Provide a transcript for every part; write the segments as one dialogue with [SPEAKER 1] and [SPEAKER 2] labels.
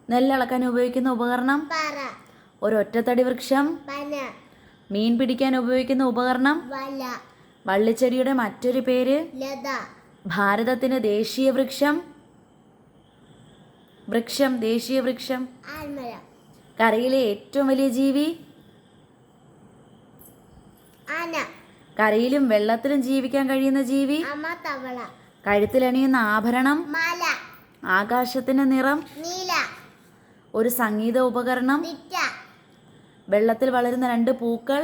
[SPEAKER 1] നെല്ലളക്കാൻ ഉപയോഗിക്കുന്ന ഉപകരണം
[SPEAKER 2] പറ.
[SPEAKER 1] ഒരൊറ്റത്തടി വൃക്ഷം.
[SPEAKER 2] പന.
[SPEAKER 1] മീൻ പിടിക്കാൻ ഉപയോഗിക്കുന്ന ഉപകരണം
[SPEAKER 2] വല.
[SPEAKER 1] വള്ളിച്ചെടിയുടെ മറ്റൊരു പേര്
[SPEAKER 2] ലത.
[SPEAKER 1] ഭാരതത്തിന്റെ ദേശീയ വൃക്ഷം ദേശീയ വൃക്ഷം.
[SPEAKER 2] ആൽമരം.
[SPEAKER 1] കരയിലെ ഏറ്റവും വലിയ ജീവി
[SPEAKER 2] ആന.
[SPEAKER 1] കരയിലും വെള്ളത്തിലും ജീവിക്കാൻ കഴിയുന്ന ജീവി
[SPEAKER 2] അമ്മ തവള.
[SPEAKER 1] കഴുത്തിലണിയുന്ന ആഭരണം
[SPEAKER 2] മാല.
[SPEAKER 1] ആകാശത്തിന്റെ നിറം
[SPEAKER 2] നീല.
[SPEAKER 1] ഒരു സംഗീത ഉപകരണം
[SPEAKER 2] തിറ്റ.
[SPEAKER 1] വെള്ളത്തിൽ വളരുന്ന രണ്ട് പൂക്കൾ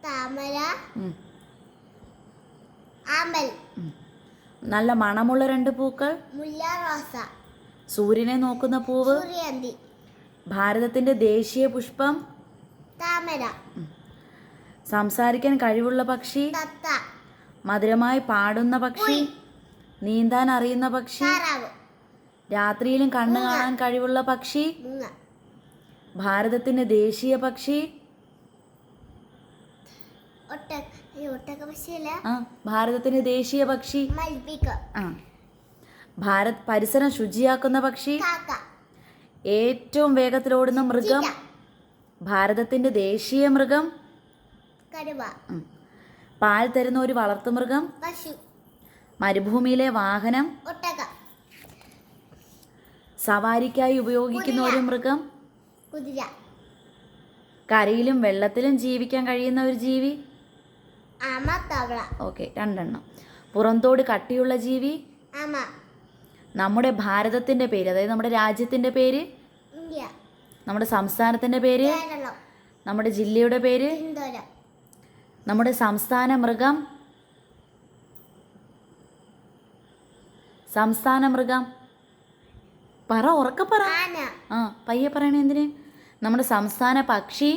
[SPEAKER 2] താമര. ആമ്പൽ.
[SPEAKER 1] നല്ല മണമുള്ള രണ്ട് പൂക്കൾ
[SPEAKER 2] മുല്ല. റോസ.
[SPEAKER 1] സൂര്യനെ നോക്കുന്ന പൂവ്
[SPEAKER 2] സൂര്യകാന്തി.
[SPEAKER 1] ഭാരതത്തിന്റെ ദേശീയ പുഷ്പം
[SPEAKER 2] താമര.
[SPEAKER 1] സംസാരിക്കാൻ കഴിവുള്ള പക്ഷി
[SPEAKER 2] തത്ത.
[SPEAKER 1] മധുരമായി പാടുന്ന പക്ഷി നീന്താൻ അറിയുന്ന പക്ഷി
[SPEAKER 2] താറാവ്.
[SPEAKER 1] രാത്രിയിലും കണ്ണു കാണാൻ കഴിവുള്ള പക്ഷി
[SPEAKER 2] മൂങ്ങ.
[SPEAKER 1] ഭാരതത്തിന്റെ ദേശീയ പക്ഷി
[SPEAKER 2] ഒട്ടക പക്ഷിയല്ല.
[SPEAKER 1] ഭാരതത്തിന്റെ ദേശീയ പക്ഷി
[SPEAKER 2] മൽപിക.
[SPEAKER 1] പരിസരം ശുചിയാക്കുന്ന പക്ഷി
[SPEAKER 2] കാക്ക.
[SPEAKER 1] ഏറ്റവും വേഗത്തിലോടുന്ന മൃഗം ഭാരതത്തിന്റെ ദേശീയ മൃഗം
[SPEAKER 2] കടുവ.
[SPEAKER 1] പാൽ തരുന്ന ഒരു വളർത്തുമൃഗം
[SPEAKER 2] പശു.
[SPEAKER 1] മരുഭൂമിയിലെ വാഹനം
[SPEAKER 2] ഒട്ടക.
[SPEAKER 1] സവാരിക്കായി ഉപയോഗിക്കുന്ന ഒരു മൃഗം
[SPEAKER 2] കുതിര.
[SPEAKER 1] കരയിലും വെള്ളത്തിലും ജീവിക്കാൻ കഴിയുന്ന ഒരു ജീവി
[SPEAKER 2] ആമ. തവള.
[SPEAKER 1] ഓക്കെ, 2 പുറന്തോട് കട്ടിയുള്ള ജീവി
[SPEAKER 2] ആമ.
[SPEAKER 1] നമ്മുടെ ഭാരതത്തിന്റെ പേര്, അതായത് നമ്മുടെ രാജ്യത്തിന്റെ പേര്
[SPEAKER 2] ഇന്ത്യ.
[SPEAKER 1] നമ്മുടെ സംസ്ഥാനത്തിന്റെ പേര്
[SPEAKER 2] കേരളം.
[SPEAKER 1] നമ്മുടെ ജില്ലയുടെ പേര്
[SPEAKER 2] തിരുവനന്തപുരം.
[SPEAKER 1] നമ്മുടെ സംസ്ഥാന മൃഗം പറ, ഉറക്കെ പറ.
[SPEAKER 2] ആന.
[SPEAKER 1] പയ്യെ പറയണേ എന്തിന്? നമ്മുടെ സംസ്ഥാന പക്ഷി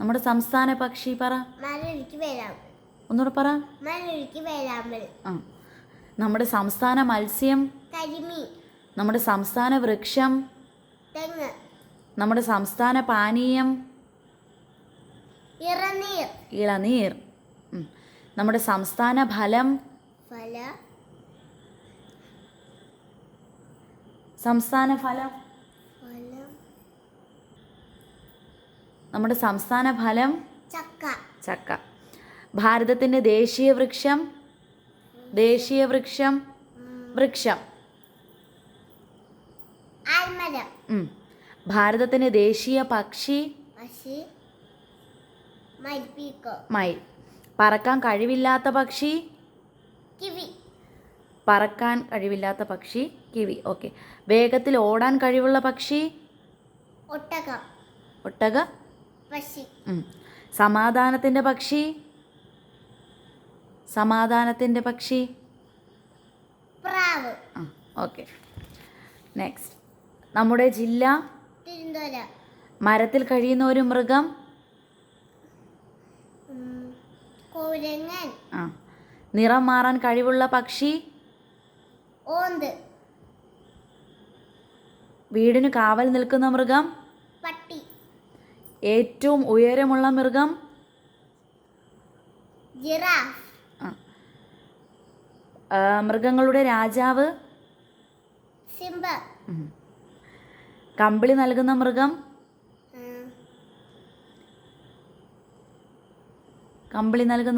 [SPEAKER 1] നമ്മുടെ സംസ്ഥാന പക്ഷി പറ. ഒന്നുകൂടെ പറ. നമ്മുടെ സംസ്ഥാന മത്സ്യം
[SPEAKER 2] കരിമീൻ.
[SPEAKER 1] നമ്മുടെ സംസ്ഥാന വൃക്ഷം
[SPEAKER 2] തെങ്ങ്.
[SPEAKER 1] നമ്മുടെ സംസ്ഥാന പാനീയം ഇളനീർ. നമ്മുടെ സംസ്ഥാന ഫലം നമ്മുടെ സംസ്ഥാന ഫലം ചക്ക. ഭാരതത്തിന്റെ ദേശീയ വൃക്ഷം വൃക്ഷം.
[SPEAKER 2] ആൽമരം.
[SPEAKER 1] ഭാരതത്തിന്റെ ദേശീയ പക്ഷി മയിൽ. പറക്കാൻ കഴിവില്ലാത്ത പക്ഷി കിവി. ഓക്കെ. വേഗത്തിൽ ഓടാൻ കഴിവുള്ള പക്ഷി ഒട്ടക. സമാധാനത്തിന്റെ പക്ഷി
[SPEAKER 2] പ്രാവ്.
[SPEAKER 1] ഓക്കെ. നെക്സ്റ്റ്, നമ്മുടെ ജില്ല
[SPEAKER 2] തിരുവനന്തപുരം.
[SPEAKER 1] മരത്തിൽ കഴിയുന്ന ഒരു മൃഗം
[SPEAKER 2] കുരങ്ങൻ.
[SPEAKER 1] നിറം മാറാൻ കഴിവുള്ള പക്ഷി
[SPEAKER 2] ഓന്ത്.
[SPEAKER 1] വീടിന് കാവൽ നിൽക്കുന്ന മൃഗം
[SPEAKER 2] പട്ടി.
[SPEAKER 1] ഏറ്റവും ഉയരമുള്ള മൃഗം
[SPEAKER 2] ജിറാഫ്.
[SPEAKER 1] മൃഗങ്ങളുടെ രാജാവ്
[SPEAKER 2] സിംഹ.
[SPEAKER 1] കമ്പിളി നൽകുന്ന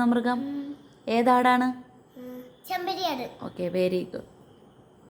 [SPEAKER 1] മൃഗം ഏതാടാണ്?
[SPEAKER 2] ചെമ്പരിയാട്.
[SPEAKER 1] Okay, very good.